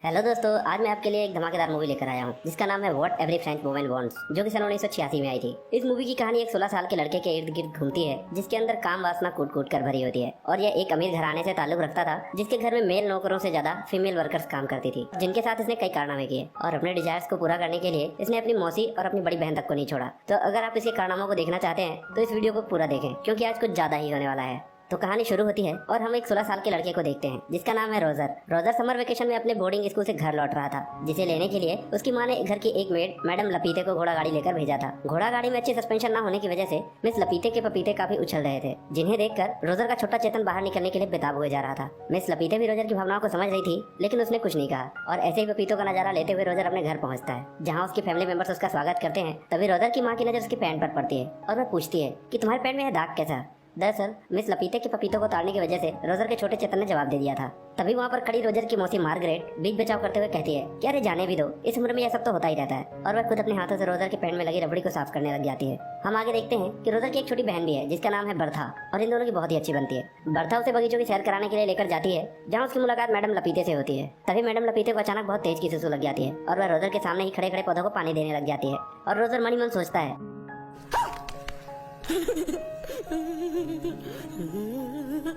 Hello दोस्तों, आज मैं आपके लिए एक धमाकेदार मूवी लेकर आया हूँ जिसका नाम है what every French woman wants, जो कि सन 1986 में आई थी। इस मूवी की कहानी एक 16 साल के लड़के के इर्द गिर्द घूमती है जिसके अंदर काम वासना कूट कूट कर भरी होती है। और यह एक अमीर घराने से ताल्लुक रखता था जिसके घर में मेल नौकरों से ज्यादा फीमेल वर्कर्स काम करती थी, जिनके साथ इसने कई कारनामे किए और अपने डिजायर्स को पूरा करने के लिए इसने अपनी मौसी और अपनी बड़ी बहन तक को नहीं छोड़ा। तो अगर आप इसके कारनामों को देखना चाहते हैं तो इस वीडियो को पूरा देखें, क्योंकि आज कुछ ज्यादा ही होने वाला है। तो कहानी शुरू होती है और हम एक 16 साल के लड़के को देखते हैं जिसका नाम है रोजर। रोजर समर वेकेशन में अपने बोर्डिंग स्कूल से घर लौट रहा था, जिसे लेने के लिए उसकी माँ ने घर की एक मेड मैडम लपीते को घोड़ा गाड़ी लेकर भेजा था। घोड़ा गाड़ी में अच्छी सस्पेंशन न होने की वजह से मिस लपीते के पपीते काफी उछल रहे थे, जिन्हें देखकर रोजर का छोटा चेतन बाहर निकलने के लिए बेताब हुए जा रहा था। मिस लपीते भी रोजर की भावनाओं को समझ रही थी, लेकिन उसने कुछ नहीं कहा और ऐसे ही पपीतों का नजारा लेते हुए रोजर अपने घर पहुंचता है, जहाँ उसकी फैमिली मेंबर्स उसका स्वागत करते हैं। तभी रोजर की माँ की नजर उसके पैंट पर पड़ती है और वह पूछती है कि तुम्हारे पैंट में यह दाग कैसा। दरअसल मिस लपीते के पपीतों को ताड़ने की वजह से रोजर के छोटे चेतन ने जवाब दे दिया था। तभी वहाँ पर खड़ी रोजर की मौसी मार्गरेट बीच बचाव करते हुए कहती है कि अरे जाने भी दो, इस उम्र में यह सब तो होता ही रहता है। और वह खुद अपने हाथों से रोजर के पैंट में लगी रबड़ी को साफ करने लग जाती है। हम आगे देखते हैं कि रोजर की एक छोटी बहन भी है जिसका नाम है बर्था, और इन दोनों की बहुत ही अच्छी बनती है। बर्था उसे बगीचों की सैर कराने के लिए लेकर जाती है, जहाँ उसकी मुलाकात मैडम लपीते से होती है। तभी मैडम लपीते को अचानक बहुत तेज की सुसु लग जाती है और वह रोजर के सामने ही खड़े खड़े पौधों को पानी देने लग जाती है। और रोजर मन ही मन सोचता है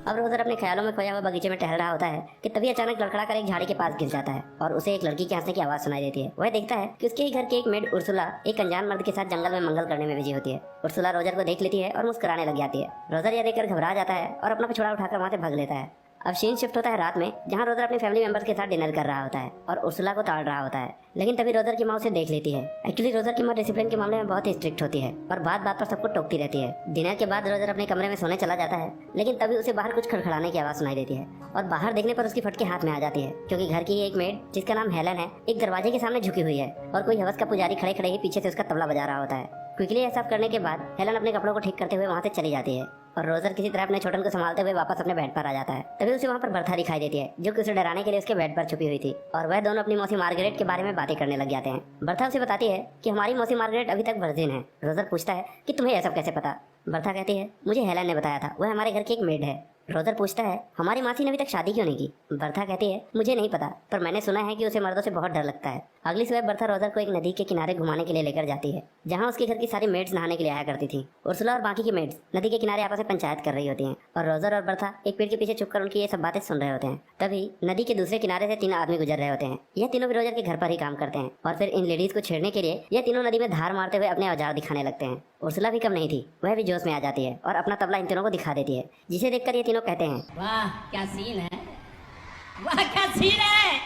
अब रोजर अपने ख्यालों में खोया हुआ बगीचे में टहल रहा होता है कि तभी अचानक लड़खड़ाकर एक झाड़ी के पास गिर जाता है और उसे एक लड़की के हंसने की आवाज सुनाई देती है। वह देखता है कि उसके ही घर की एक मेड उर्सुला एक अनजान मर्द के साथ जंगल में मंगल करने में बिजी होती है। उर्सुला रोजर को देख लेती है और मुस्कुराने लग जाती है। रोजर यह देखकर घबरा जाता है और अपना पिछवाड़ा उठाकर वहाँ से भाग लेता है। अब सीन शिफ्ट होता है रात में, जहाँ रोजर अपने फैमिली मेंबर्स के साथ डिनर कर रहा होता है और उर्सुला को ताड़ रहा होता है। लेकिन तभी रोजर की माँ उसे देख लेती है। एक्चुअली रोजर की माँ डिसिप्लिन के मामले में बहुत ही स्ट्रिक्ट होती है और बात बात पर सबको टोकती रहती है। डिनर के बाद रोजर अपने कमरे में सोने चला जाता है, लेकिन तभी उसे बाहर कुछ खड़खड़ाने की आवाज सुनाई देती है और बाहर देखने पर उसकी फटके हाथ में आ जाती है, क्योंकि घर की एक मेड जिसका नाम हेलन है एक दरवाजे के सामने झुकी हुई है और कोई हवस का पुजारी खड़े खड़े ही पीछे से उसका तबला बजा रहा होता है। क्विकली यह सब करने के बाद हेलन अपने कपड़ों को ठीक करते हुए वहाँ से चली जाती है और रोजर किसी तरह अपने छोटन को संभालते हुए वापस अपने बेड पर आ जाता है। तभी उसे वहाँ पर बर्था दिखाई देती है, जो कि उसे डराने के लिए उसके बेड पर छुपी हुई थी, और वह दोनों अपनी मौसी मार्गरेट के बारे में बातें करने लग जाते हैं। बर्था उसे बताती है कि हमारी मौसी मार्गरेट अभी तक वर्जिन है। रोजर पूछता है कि तुम्हें यह सब कैसे पता। बर्था कहती है मुझे हेलन ने बताया था, वह हमारे घर की एक मेड है। रोजर पूछता है हमारी मासी ने अभी तक शादी क्यों नहीं की। बर्था कहती है मुझे नहीं पता, पर मैंने सुना है कि उसे मर्दों से बहुत डर लगता है। अगली सुबह बर्था रोजर को एक नदी के किनारे घुमाने के लिए लेकर जाती है, जहाँ उसके घर की सारी मेड्स नहाने के लिए आया करती थी। उर्सुला और बाकी की मेड्स नदी के किनारे आपस में पंचायत कर रही होती हैं और रोजर और बर्था एक पेड़ के पीछे छुपकर उनकी ये सब बातें सुन रहे होते हैं। तभी नदी के दूसरे किनारे से 3 आदमी गुजर रहे होते हैं। यह तीनों भी रोजर के घर पर ही काम करते हैं और फिर इन लेडीज को छेड़ने के लिए यह तीनों नदी में धार मारते हुए अपने औजार दिखाने लगते हैं। उर्सुला भी कम नहीं थी, वह भी जोश में आ जाती है और अपना तबला इन तीनों को दिखा देती है, जिसे देखकर ये तीनों कहते हैं वाह क्या सीन है, वाह क्या सीन है।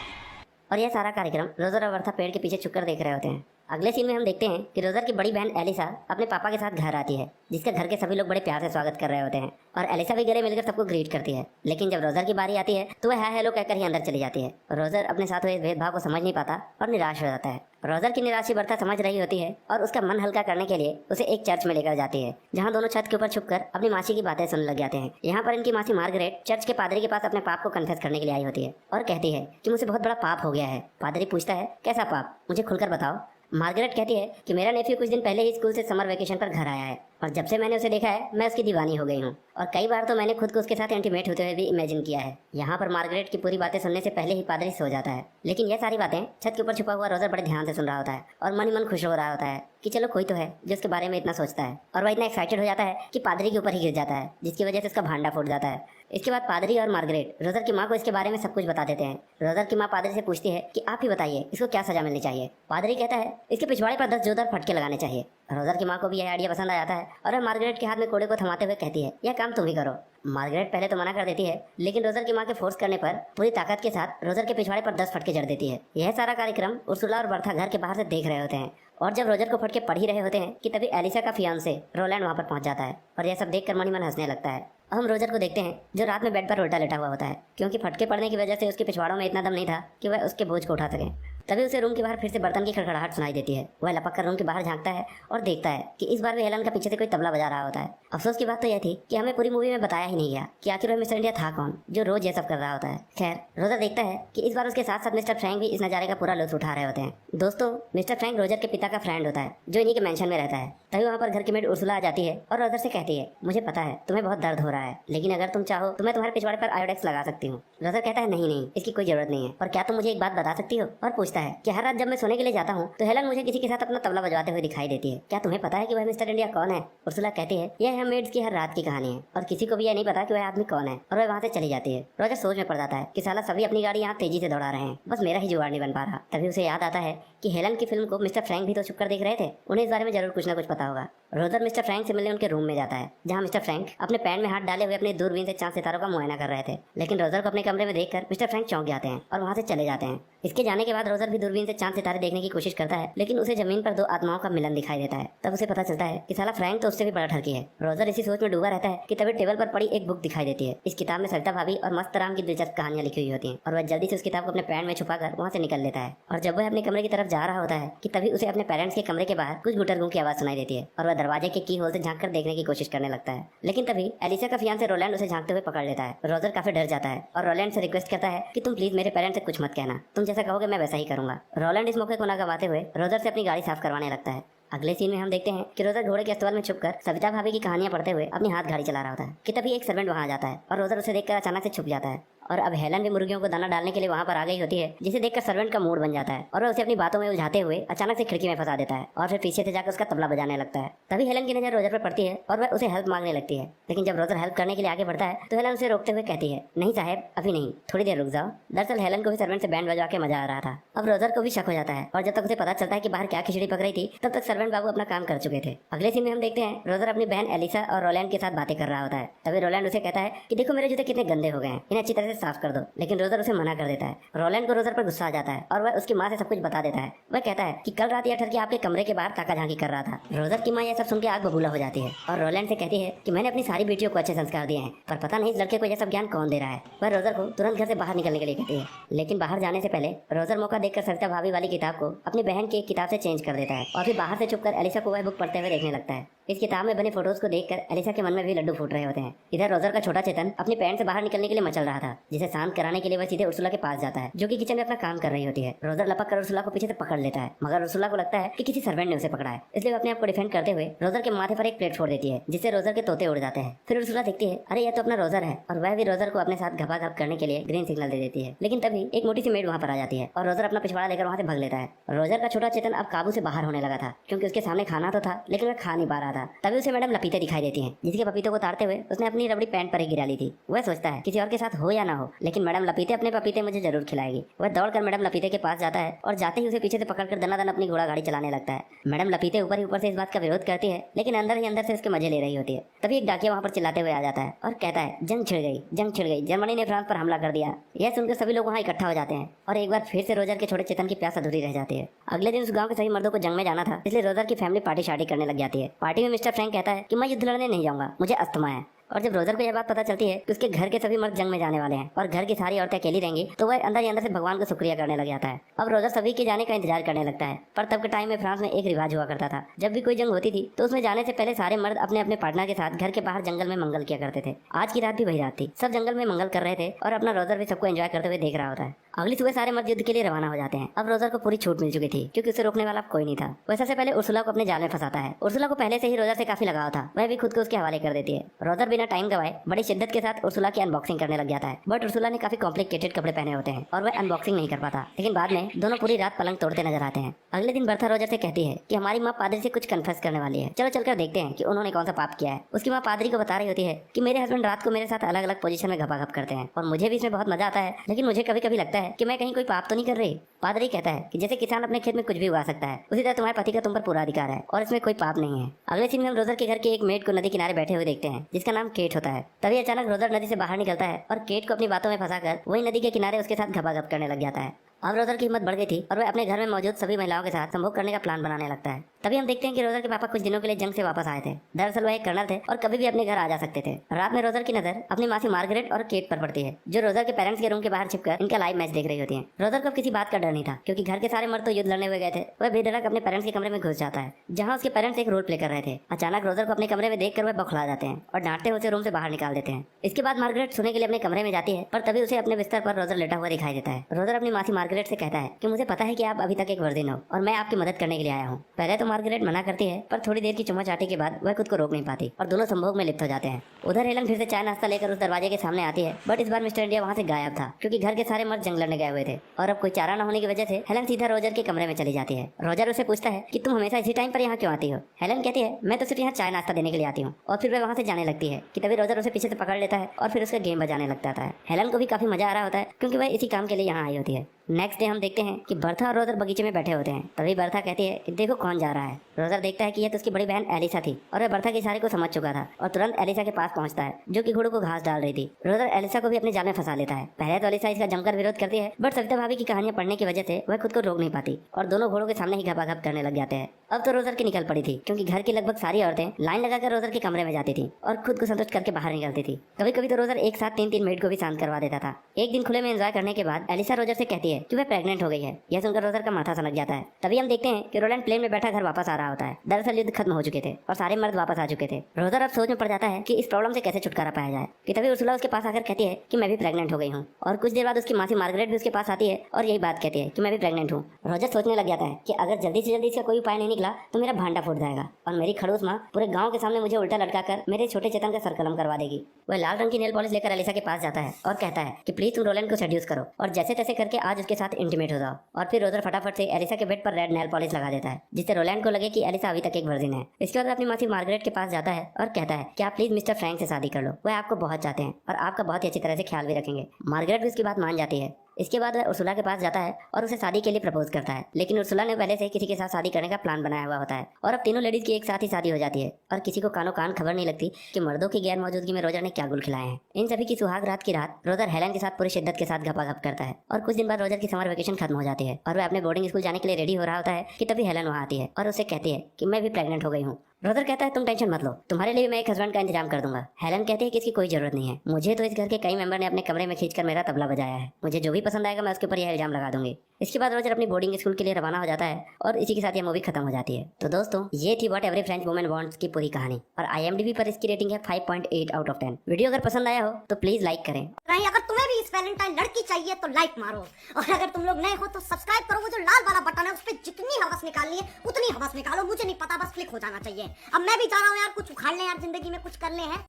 और यह सारा कार्यक्रम रोजर और बर्था पेड़ के पीछे छुपकर देख रहे होते हैं। अगले सीन में हम देखते हैं कि रोजर की बड़ी बहन एलिसा अपने पापा के साथ घर आती है, जिसका घर के सभी लोग बड़े प्यार से स्वागत कर रहे होते हैं और एलिसा भी गले मिलकर सबको ग्रीट करती है। लेकिन जब रोजर की बारी आती है तो वह हाय हेलो कहकर ही अंदर चली जाती है। रोजर अपने साथ हुए इस भेदभाव को समझ नहीं पाता और निराश हो जाता है। रोजर की निराशी बर्था समझ रही होती है और उसका मन हल्का करने के लिए उसे एक चर्च में लेकर जाती है, जहाँ दोनों छत के ऊपर छुपकर अपनी मासी की बातें सुनने लग जाते हैं। यहाँ पर इनकी मासी मार्गरेट चर्च के पादरी के पास अपने पाप को कन्फेस करने के लिए आई होती है और कहती है कि मुझे बहुत बड़ा पाप हो गया है। पादरी पूछता है कैसा पाप, मुझे खुलकर बताओ। मार्गरेट कहती है कि मेरा नेफ्यू कुछ दिन पहले ही स्कूल से समर वेकेशन पर घर आया है और जब से मैंने उसे देखा है मैं उसकी दीवानी हो गई हूँ और कई बार तो मैंने खुद को उसके साथ इंटीमेट होते हुए भी इमेजिन किया है। यहाँ पर मार्गरेट की पूरी बातें सुनने से पहले ही पादरी सो जाता है, लेकिन यह सारी बातें छत के ऊपर छुपा हुआ रोजर बड़े ध्यान से सुन रहा होता है और मन ही मन खुश हो रहा होता है कि चलो कोई तो है जो उसके बारे में इतना सोचता है। और वह इतना एक्साइटेड हो जाता है कि पादरी के ऊपर ही गिर जाता है, जिसकी वजह से उसका भांडा फूट जाता है। इसके बाद पादरी और मार्गरेट रोजर की माँ को इसके बारे में सब कुछ बता देते हैं। रोजर की माँ पादरी से पूछती है कि आप ही बताइए इसको क्या सजा मिलनी चाहिए। पादरी कहता है इसके पिछवाड़े पर 10 जोरदार फटके लगाने चाहिए। रोजर की माँ को भी यह आइडिया पसंद आ जाता है और वह मार्गरेट के हाथ में कोड़े को थमाते हुए कहती है यह काम तुम ही करो। मार्गरेट पहले तो मना कर देती है, लेकिन रोजर की माँ के फोर्स करने पर पूरी ताकत के साथ रोजर के पिछवाड़े पर 10 फटके जड़ देती है। यह सारा कार्यक्रम उर्सुला और बर्था घर के बाहर से देख रहे होते हैं और जब रोजर को फटके पड़ ही रहे होते हैं कि तभी एलिसा का फियांसे रोलैंड वहाँ पर पहुँच जाता है और यह सब देखकर मन ही मन हंसने लगता है। अब हम रोजर को देखते हैं जो रात में बेड पर उल्टा लेटा हुआ होता है, क्योंकि फटके पड़ने की वजह से उसके पिछवाड़ों में इतना दम नहीं था कि वह उसके बोझ को उठा सके। तभी उसे रूम के बाहर फिर से बर्तन की खड़खड़ाहट सुनाई देती है। वह लपक कर रूम के बाहर झांकता है और देखता है कि इस बार भी हेलन का पीछे से कोई तबला बजा रहा होता है। अफसोस की बात तो यह थी कि हमें पूरी मूवी में बताया ही नहीं गया कि आखिर वह मिस्टर इंडिया था कौन जो रोज ये सब कर रहा होता है। खैर, रोजर देखता है कि इस बार उसके साथ साथ मिस्टर फ्रैंक भी इस नजारे का पूरा लुत्फ उठा रहे होते हैं। दोस्तों, मिस्टर फ्रैंक रोजर के पिता का फ्रेंड होता है जो इन्हीं के मेंशन में रहता है। तभी वहाँ पर घर की मेड उर्सुला आ जाती है और रोजर से कहती है, मुझे पता है तुम्हें बहुत दर्द हो रहा है, लेकिन अगर तुम चाहो तो मैं तुम्हारे पिछवाड़े पर आयोडेक्स लगा सकती हूँ। रोजर कहता है, नहीं, इसकी कोई जरूरत नहीं है, और क्या तुम मुझे एक बात बता सकती हो? और पूछता है कि हर रात जब मैं सोने के लिए जाता हूँ तो हेलन मुझे किसी के साथ अपना तबला बजवाते हुए दिखाई देती है। क्या तुम्हें पता है कि वह मिस्टर इंडिया कौन है? उर्सुला कहती है, यह मेड्स की हर रात की कहानी है और किसी को भी यह नहीं पता कि वह आदमी कौन है, और वह वहाँ से चली जाती है। रोजर सोच में पड़ जाता है कि साला सभी अपनी गाड़ी यहाँ तेजी से दौड़ा रहे हैं, बस मेरा ही जुगाड़ नहीं बन पा रहा। तभी उसे याद आता है कि हेलन की फिल्म को मिस्टर फ्रैंक भी तो छुप कर देख रहे थे, उन्हें इस बारे में जरूर कुछ ना कुछ पता होगा। रोजर मिस्टर फ्रैंक से मिलने उनके रूम में जाता है, जहाँ मिस्टर फ्रैंक अपने पैंट में हाथ डाले हुए अपने दूरबीन से चांद सितारों का मुआयना कर रहे थे। लेकिन रोजर को अपने कमरे में देखकर मिस्टर फ्रैंक चौंक जाते हैं और वहाँ से चले जाते हैं। इसके जाने के बाद रोजर भी दूरबीन से चांद सितारे देखने की कोशिश करता है, लेकिन उसे जमीन पर दो आत्माओं का मिलन दिखाई देता है। तब उसे पता चलता है कि साला फ्रैंक तो उससे भी बड़ा ठरकी है। रोजर इसी सोच में डूबा रहता है कि तभी टेबल पर पड़ी एक बुक दिखाई देती है। इस किताब में सरिता भाभी और मस्त राम की दिलचस्प कहानियां लिखी हुई होती हैं, और वह जल्दी से उस किताब को अपने पैंट में छुपाकर वहाँ से निकल लेता है। और जब वह अपने कमरे की तरफ जा रहा होता है कि तभी उसे अपने पेरेंट्स के कमरे के बाहर कुछ गुटरगू की आवाज सुनाई देती है, और वह दरवाजे के की होल से झांक कर देखने की कोशिश करने लगता है। लेकिन तभी एलिसा का फियांसे रोलैंड उसे झांकते हुए पकड़ लेता है। रोजर काफी डर जाता है और रोलैंड से रिक्वेस्ट करता है कि तुम प्लीज मेरे पेरेंट्स से कुछ मत कहना, तुम जैसा कहोगे मैं वैसा ही करूंगा। रोलैंड इस मौके को ना गवाते हुए रोजर से अपनी गाड़ी साफ करवाने लगता है। अगले सीन में हम देखते हैं कि रोजर घोड़े के अस्तबल में छुपकर सविता भाभी की कहानियां पढ़ते हुए अपनी हाथ गाड़ी चला रहा होता है कि तभी एक सर्वेंट वहां आ जाता है और रोजर उसे देखकर अचानक से छुप जाता है। और अब हेलन भी मुर्गियों को दाना डालने के लिए वहां पर आ गई होती है, जिसे देखकर सर्वेंट का मूड बन जाता है और वह उसे अपनी बातों में उलझाते हुए अचानक से खिड़की में फंसा देता है और फिर पीछे से जाकर उसका तबला बजाने लगता है। तभी हेलन की नजर रोजर पर पड़ती है और वह उसे हेल्प मांगने लगती है, लेकिन जब रोजर हेल्प करने के लिए आगे बढ़ता है तो हेलन उसे रोकते हुए कहती है, नहीं साहब, अभी नहीं, थोड़ी देर रुक जाओ। दरअसल हेलन को भी सर्वेंट से बैंड बजवा के मजा आ रहा था। अब रोजर को भी शक हो जाता है और जब तक उसे पता चलता है कि बाहर क्या खिचड़ी पक रही थी तब तक सर्वेंट बाबू अपना काम कर चुके थे। अगले सीन में हम देखते हैं रोजर अपनी बहन एलिसा और रोलैंड के साथ बातें कर रहा होता है। तभी रोलैंड उसे कहता है कि देखो मेरे जूते कितने गंदे हो गए हैं, इन्हें अच्छी तरह से साफ कर दो। लेकिन रोजर उसे मना कर देता है। रोलैंड को रोजर पर गुस्सा आ जाता है और वह उसकी माँ से सब कुछ बता देता है। वह कहता है कि कल रात यह ठरकी आपके कमरे के बाहर ताका झांकी कर रहा था। रोजर की माँ यह सब सुन के आग बबूला हो जाती है और रोलैंड से कहती है कि मैंने अपनी सारी बेटियों को अच्छे संस्कार दिए हैं, पर पता नहीं इस लड़के को यह सब ज्ञान कौन दे रहा है। वह रोजर को तुरंत घर से बाहर निकलने के लिए कहती है, लेकिन बाहर जाने से पहले रोजर मौका देखकर सरिता भाभी वाली किताब को अपनी बहन की एक किताब से चेंज कर देता है और फिर बाहर से छुपकर एलिसा को वह बुक पढ़ते हुए देखने लगता है। इस किताब में बने फोटोज को देखकर एलिसा के मन में भी लड्डू फूट रहे होते हैं। इधर रोजर का छोटा चेतन अपनी पैंट से बाहर निकलने के लिए मचल रहा था, जिसे शांत कराने के लिए वह सीधे उर्सुला के पास जाता है जो कि किचन में अपना काम कर रही होती है। रोजर लपक कर उर्सुला को पीछे से पकड़ लेता है, मगर उर्सुला को लगता है कि किसी सर्वेंट ने उसे पकड़ा है, इसलिए वह अपने आप को डिफेंड करते हुए रोजर के माथे पर एक प्लेट छोड़ देती है, जिससे रोजर के तोते उड़ जाते हैं। फिर उर्सुला देखती है, अरे यह तो अपना रोजर है, और वह भी रोजर को अपने साथ घपा घप करने के लिए ग्रीन सिग्नल दे देती है। लेकिन तभी एक मोटी सी मेड वहाँ पर आ जाती है और रोजर अपना पिछवाड़ा लेकर वहाँ से भाग लेता है। रोजर का छोटा चेतन अब काबू से बाहर होने लगा था, क्योंकि उसके सामने खाना तो था लेकिन वह खा नहीं पा रहा था। तभी उसे मैडम लपीते दिखाई देती हैं, जिसके पपीतों को ताड़ते हुए उसने अपनी रबड़ी पैंट पर ही गिरा ली थी। वह सोचता है किसी और के साथ हो या ना हो, लेकिन मैडम लपीते अपने पपीते मुझे जरूर खिलाएगी। वह दौड़कर मैडम लपीते के पास जाता है और जाते ही उसे पीछे से पकड़कर दनादन अपनी घोड़ा गाड़ी चलाने लगता है। मैडम लपीते ऊपर ही ऊपर से इस बात का विरोध करती है, लेकिन अंदर ही अंदर से उसके मजे ले रही होती है। तभी एक डाकिया वहाँ पर चिल्लाते हुए आ जाता है और कहता है, जंग छिड़ गई, जंग छिड़ गई, जर्मनी ने फ्रांस पर हमला कर दिया। यह सुनकर सभी लोग वहाँ इकट्ठा हो जाते हैं और एक बार फिर से रोजर के छोटे चेतन की प्यास अधूरी रह जाती है। अगले दिन उस गाँव के सभी मर्दों को जंग में जाना था, इसलिए रोजर की फैमिली पार्टी शार्टी करने लग जाती है। पार्टी में मिस्टर फ्रैंक कहता है कि मैं युद्ध लड़ने नहीं जाऊंगा, मुझे अस्थमा है। और जब रोजर को यह बात पता चलती है कि उसके घर के सभी मर्द जंग में जाने वाले हैं और घर की सारी औरतें अकेली रहेंगी, तो वह अंदर ही अंदर से भगवान को शुक्रिया करने लग जाता है। अब रोजर सभी के जाने का इंतजार करने लगता है। पर तब के टाइम में फ्रांस में एक रिवाज हुआ करता था, जब भी कोई जंग होती थी तो उसमें जाने से पहले सारे मर्द अपने अपने पार्टनर के साथ घर के बाहर जंगल में मंगल किया करते थे। आज की रात भी वही रात थी, सब जंगल में मंगल कर रहे थे और अपना रोजर भी सबको एंजॉय करते हुए देख रहा होता है। अगली सुबह सारे मर्द युद्ध के लिए रवाना हो जाते हैं। अब रोजर को पूरी छूट मिल चुकी थी, क्योंकि उसे रोकने वाला कोई नहीं था। वह सबसे पहले उर्सुला को अपने जाल में फंसाता है। उर्सुला को पहले से ही रोजर से काफी लगाव था, वह भी खुद को उसके हवाले कर देती है। रोजर बिना टाइम गवाए बड़ी शिद्दत के साथ उर्सुला की अनबॉक्सिंग करने लग जाता है, बट उर्सुला ने काफी कॉम्प्लिकेटेड कपड़े पहने होते हैं और वह अनबॉक्सिंग नहीं कर पाता। लेकिन बाद में दोनों पूरी रात पलंग तोड़ते नजर आते हैं। अगले दिन बर्था रोजर से कहती है कि हमारी माँ पादरी से कुछ कन्फेस करने वाली है, चलो चलकर देखते हैं कि उन्होंने कौन सा पाप किया है। उसकी माँ पादरी को बता रही होती है कि मेरे हस्बैंड रात को मेरे साथ अलग अलग पोजीशन में घपाघप करते हैं और मुझे भी इसमें बहुत मजा आता है, लेकिन मुझे कभी कभी लगता है कि मैं कहीं कोई पाप तो नहीं कर रही। पादरी कहता है कि जैसे किसान अपने खेत में कुछ भी उगा सकता है, उसी तरह तुम्हारे पति का तुम पर पूरा अधिकार है और इसमें कोई पाप नहीं है। अगले सीन में हम रोजर के घर के एक मेड को नदी किनारे बैठे हुए देखते हैं, जिसका नाम केट होता है। तभी अचानक रोजर नदी से बाहर निकलता है और केट को अपनी बातों में फंसाकर वही नदी के किनारे उसके साथ घपाघप करने लग जाता है। अब रोजर की हिम्मत बढ़ गई थी और वह अपने घर में मौजूद सभी महिलाओं के साथ संभोग करने का प्लान बनाने लगता है। तभी हम देखते हैं कि रोजर के पापा कुछ दिनों के लिए जंग से वापस आए थे। दरअसल वह एक कर्नल थे और कभी भी अपने घर आ जा सकते थे। रात में रोजर की नजर अपनी मासी मार्गरेट और केट पर पड़ती है, जो रोजर के पेरेंट्स के रूम के बाहर छिपकर इनका लाइव मैच देख रही होती है। रोजर को किसी बात का डर नहीं था, क्योंकि घर के सारे मर्द तो युद्ध लड़ने हुए गए थे। वह बेधड़क अपने पेरेंट्स के कमरे में घुस जाता है, जहाँ उसके पेरेंट्स एक रोल प्ले कर रहे थे। अचानक रोजर को अपने कमरे में देखकर वह बौखला जाते हैं और डांटते हुए उसे रूम से बाहर निकाल देते हैं। इसके बाद मार्गरेट सोने के लिए अपने कमरे में जाती है, पर तभी उसे अपने बिस्तर पर रोजर लेटा हुआ दिखाई देता है। रोजर अपनी मासी मार्गरेट से कहता है कि मुझे पता है कि आप अभी तक एक वर्जिन हो और मैं आपकी मदद करने के लिए आया हूँ। पहले तो मार्गरेट मना करती है, पर थोड़ी देर की चुम्मा चाटी के बाद वह खुद को रोक नहीं पाती और दोनों संभोग में लिप्त हो जाते हैं। उधर हेलन फिर से चाय नाश्ता लेकर उस दरवाजे के सामने आती है, बट इस बार मिस्टर इंडिया वहाँ से गायब था, क्योंकि घर के सारे मर्द जंग लड़ने गए हुए थे और अब कोई चारा न होने की वजह से हेलन सीधा रोजर के कमरे में चली जाती है। रोजर उसे पूछता है कि तुम हमेशा इसी टाइम पर यहाँ क्यों आती हो। हेलन कहती है मैं तो सिर्फ यहाँ चाय नाश्ता देने के लिए आती हूँ, और फिर वह वहाँ से जाने लगती है कि तभी रोजर उसे पीछे से पकड़ लेता है और फिर उसका गेम बजाने लगता है। हेलन को भी काफी मजा आ रहा होता है, क्योंकि वह इसी काम के लिए यहाँ आई होती है। नेक्स्ट डे हम देखते हैं कि बर्था और रोजर बगीचे में बैठे होते हैं। तभी बर्था कहती है कि देखो कौन जा रहा है। रोजर देखता है कि यह तो उसकी बड़ी बहन एलिसा थी और वह बर्था के इशारे को समझ चुका था और तुरंत एलिसा के पास पहुंचता है, जो कि घोड़ों को घास डाल रही थी। रोजर एलिसा को भी अपने जाल में फंसा लेता है। पहले तो एलिसा इसका जमकर विरोध करती है, बट सविता भाभी की कहानियां पढ़ने की वजह से वह खुद को रोक नहीं पाती और दोनों घोड़ों के सामने ही घपाघप करने लग जाते हैं। अब तो रोजर की निकल पड़ी थी, क्योंकि घर की लगभग सारी औरतें लाइन लगाकर रोजर के कमरे में जाती थी और खुद को संतुष्ट करके बाहर निकलती थी। कभी कभी तो रोजर एक साथ 3-3 मेड को भी शांत करवा देता था। एक दिन खुले में एंजॉय करने के बाद एलिसा रोजर से कहती है कि वह प्रेग्नेंट हो गई है। यह सुनकर रोजर का माथा सनक जाता है। तभी हम देखते हैं कि रोलैंड प्लेन में बैठा घर वापस आ रहा होता है। दरअसल युद्ध खत्म हो चुके थे और सारे मर्द वापस आ चुके थे। रोजर अब सोच में पड़ जाता है कि इस प्रॉब्लम से कैसे छुटकारा पाया जाए कि तभी उर्सुला उसके पास आकर कहती है कि मैं भी प्रेग्नेंट हो गई हूँ। और कुछ देर बाद उसकी मासी मार्गरेट भी उसके पास आती है और यही बात कहती है कि मैं भी प्रेग्नेंट हूँ। रोजर सोचने लग जाता है कि अगर जल्दी से जल्दी इसका कोई उपाय नहीं निकला तो मेरा भांडा फूट जाएगा और मेरी खड़ूस माँ पूरे गाँव के सामने मुझे उल्टा लटकाकर मेरे छोटे चेतन का सरकलम करवा देगी। वह लाल रंग की नेल पॉलिश लेकर एलिसा के पास जाता है और कहता है कि प्लीज तुम रोलैंड को सेड्यूस करो और जैसे तैसे करके आज उसके साथ इंटीमेट हो जाओ। और फिर रोजर फटाफट से एलिसा के बेड पर रेड नेल पॉलिश लगा देता है, जिससे रोलैंड को लगे कि एलिसा अभी तक एक वर्जिन है। इसके बाद अपनी मासी मार्गरेट के पास जाता है और कहता है कि आप प्लीज मिस्टर फ्रैंक से शादी कर लो, वह आपको बहुत चाहते हैं और आपका बहुत ही अच्छी तरह से ख्याल भी रखेंगे। मार्गरेट भी उसकी बात मान जाती है। इसके बाद वह उर्सुला के पास जाता है और उसे शादी के लिए प्रपोज करता है, लेकिन उर्सुला ने पहले से किसी के साथ शादी करने का प्लान बनाया हुआ होता है और अब तीनों लेडीज की एक साथ ही शादी हो जाती है और किसी को कानो कान खबर नहीं लगती कि मर्दों की गैर मौजूदगी में रोजर ने क्या गुल खिलाए हैं। इन सभी की सुहाग रात की रात रोजर हेलन के साथ पूरी शिद्दत के साथ घपाघप करता है और कुछ दिन बाद रोजर की समर वेकेशन खत्म हो जाती है और वह अपने बोर्डिंग स्कूल जाने के लिए रेडी हो रहा होता है कि तभी हेलन वहाँ आती है और उसे कहती है कि मैं भी प्रेग्नेंट हो गई हूँ। रोजर कहता है तुम टेंशन मत लो, तुम्हारे लिए मैं एक हस्बैंड का इंतजाम कर दूंगा। हेलन कहती है कि इसकी कोई जरूरत नहीं है, मुझे तो इस घर के कई मेंबर ने अपने कमरे में खींचकर मेरा तबला बजाया है, मुझे जो भी पसंद आएगा मैं उसके ऊपर यह इल्जाम लगा दूंगी। इसके बाद रोजर अपनी बोर्डिंग स्कूल के लिए रवाना हो जाता है और इसी के साथ यह मूवी खत्म हो जाती है। तो दोस्तों ये थी what every French woman wants की पूरी कहानी और IMDb पर इसकी रेटिंग है 5.8 आउट ऑफ 10। वीडियो अगर पसंद आया हो तो प्लीज लाइक करें। अगर तुम्हें भी इस वैलेंटाइन लड़की चाहिए तो लाइक मारो, और अगर तुम लोग नए हो तो सब्सक्राइब करो। वो जो लाल वाला बटन है उस पर जितनी हवस निकालनी है उतनी हवस निकालो, मुझे नहीं पता, बस क्लिक हो जाना चाहिए। अब मैं भी जा रहा हूँ यार, कुछ उखाड़ ले यार, जिंदगी में कुछ कर ले हैं।